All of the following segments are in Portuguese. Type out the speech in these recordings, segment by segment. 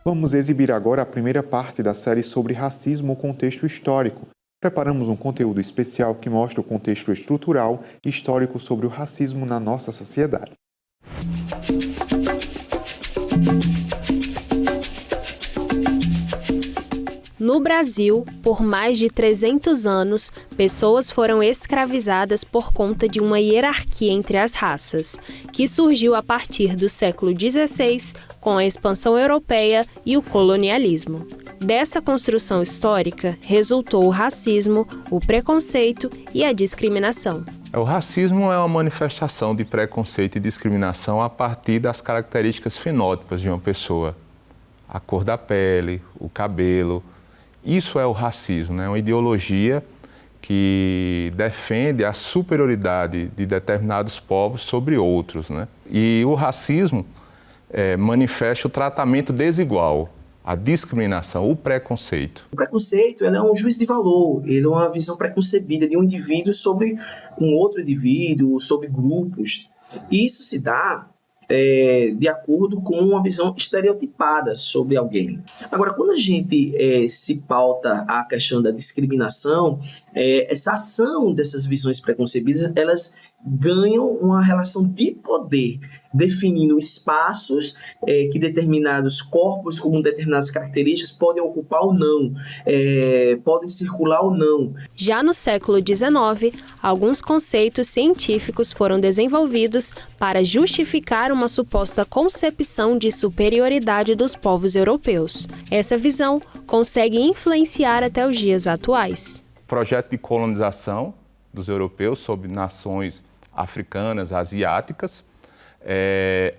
Vamos exibir agora a primeira parte da série sobre racismo, contexto histórico. Preparamos um conteúdo especial que mostra o contexto estrutural e histórico sobre o racismo na nossa sociedade. No Brasil, por mais de 300 anos, pessoas foram escravizadas por conta de uma hierarquia entre as raças, que surgiu a partir do século XVI, com a expansão europeia e o colonialismo. Dessa construção histórica resultou o racismo, o preconceito e a discriminação. O racismo é uma manifestação de preconceito e discriminação a partir das características fenótipas de uma pessoa. A cor da pele, o cabelo. Isso é o racismo, né? Uma ideologia que defende a superioridade de determinados povos sobre outros, né? E o racismo manifesta o tratamento desigual, a discriminação, o preconceito. O preconceito ele é um juízo de valor, ele é uma visão preconcebida de um indivíduo sobre um outro indivíduo, sobre grupos. E isso se dá de acordo com uma visão estereotipada sobre alguém. Agora, quando a gente se pauta a questão da discriminação, essa ação dessas visões preconcebidas, elas ganham uma relação de poder, definindo espaços que determinados corpos com determinadas características podem ocupar ou não, podem circular ou não. Já no século XIX, alguns conceitos científicos foram desenvolvidos para justificar uma suposta concepção de superioridade dos povos europeus. Essa visão consegue influenciar até os dias atuais. O projeto de colonização dos europeus sobre nações africanas, asiáticas,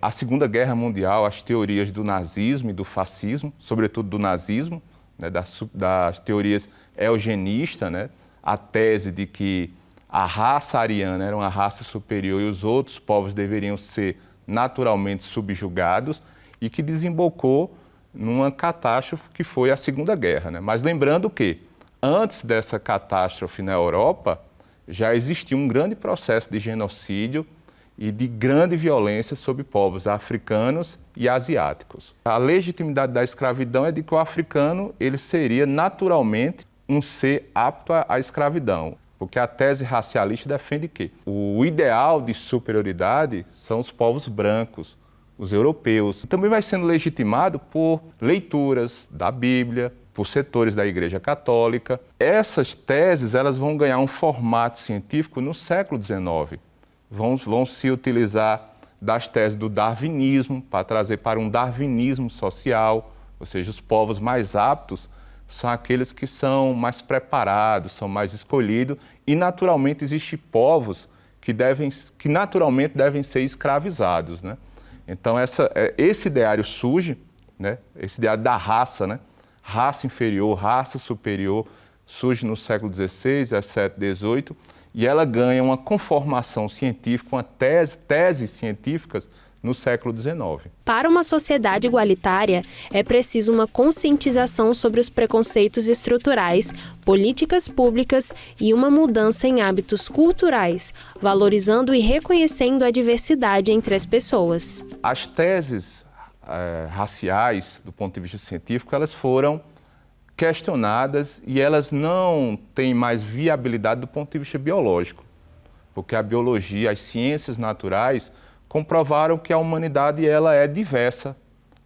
a Segunda Guerra Mundial, as teorias do nazismo e do fascismo, sobretudo do nazismo, né, das teorias eugenistas, né, a tese de que a raça ariana era uma raça superior e os outros povos deveriam ser naturalmente subjugados e que desembocou numa catástrofe que foi a Segunda Guerra, né? Mas lembrando que, antes dessa catástrofe na Europa, já existia um grande processo de genocídio e de grande violência sobre povos africanos e asiáticos. A legitimidade da escravidão é de que o africano ele seria naturalmente um ser apto à escravidão, porque a tese racialista defende que o ideal de superioridade são os povos brancos, os europeus. Também vai sendo legitimado por leituras da Bíblia, por setores da Igreja Católica. Essas teses elas vão ganhar um formato científico no século XIX. Vão se utilizar das teses do darwinismo para trazer para um darwinismo social, ou seja, os povos mais aptos são aqueles que são mais preparados, são mais escolhidos e naturalmente existem povos que naturalmente devem ser escravizados, né? Então esse ideário surge, né? Esse ideário da raça, né? Raça inferior, raça superior, surge no século XVI, XVII, XVIII, e ela ganha uma conformação científica, uma teses científicas no século XIX. Para uma sociedade igualitária, é preciso uma conscientização sobre os preconceitos estruturais, políticas públicas e uma mudança em hábitos culturais, valorizando e reconhecendo a diversidade entre as pessoas. As teses raciais, do ponto de vista científico, elas foram questionadas e elas não têm mais viabilidade do ponto de vista biológico, porque a biologia, as ciências naturais comprovaram que a humanidade ela é diversa.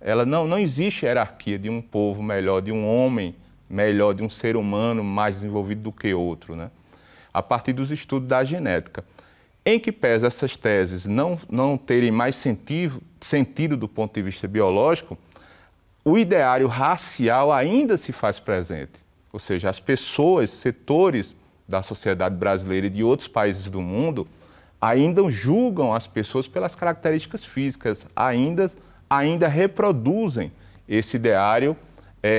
Ela não existe hierarquia de um povo melhor, de um homem melhor, de um ser humano mais desenvolvido do que outro, né? A partir dos estudos da genética. Em que pese essas teses não terem mais sentido do ponto de vista biológico, o ideário racial ainda se faz presente. Ou seja, as pessoas, setores da sociedade brasileira e de outros países do mundo ainda julgam as pessoas pelas características físicas, ainda reproduzem esse ideário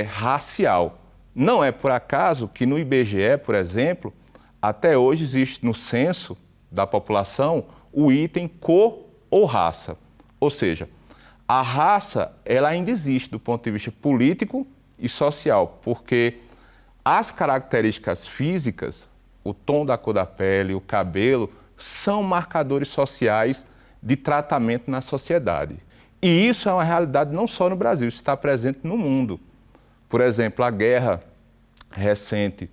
racial. Não é por acaso que no IBGE, por exemplo, até hoje existe no censo da população o item cor ou raça. Ou seja, a raça ela ainda existe do ponto de vista político e social, porque as características físicas, o tom da cor da pele, o cabelo, são marcadores sociais de tratamento na sociedade. E isso é uma realidade não só no Brasil, isso está presente no mundo. Por exemplo, a guerra recente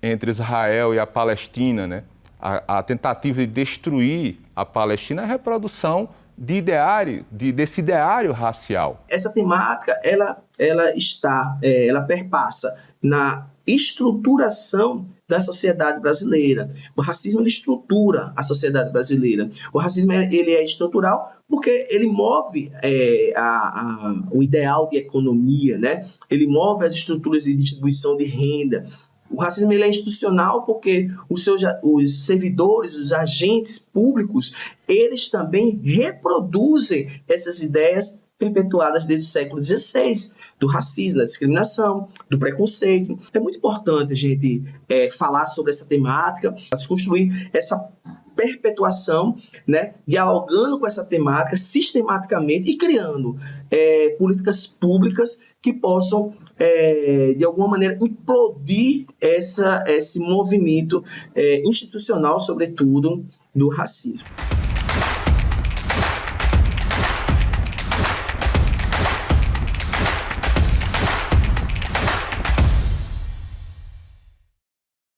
entre Israel e a Palestina, né? A tentativa de destruir a Palestina é a reprodução desse ideário racial. Essa temática, ela perpassa na estruturação da sociedade brasileira. O racismo, ele estrutura a sociedade brasileira. O racismo, ele é estrutural porque ele move o ideal de economia, né? Ele move as estruturas de distribuição de renda. O racismo, ele é institucional porque os servidores, os agentes públicos, eles também reproduzem essas ideias perpetuadas desde o século XVI, do racismo, da discriminação, do preconceito. É muito importante a gente falar sobre essa temática, desconstruir essa perpetuação, né, dialogando com essa temática sistematicamente e criando políticas públicas que possam, de alguma maneira, implodir esse movimento institucional, sobretudo, do racismo.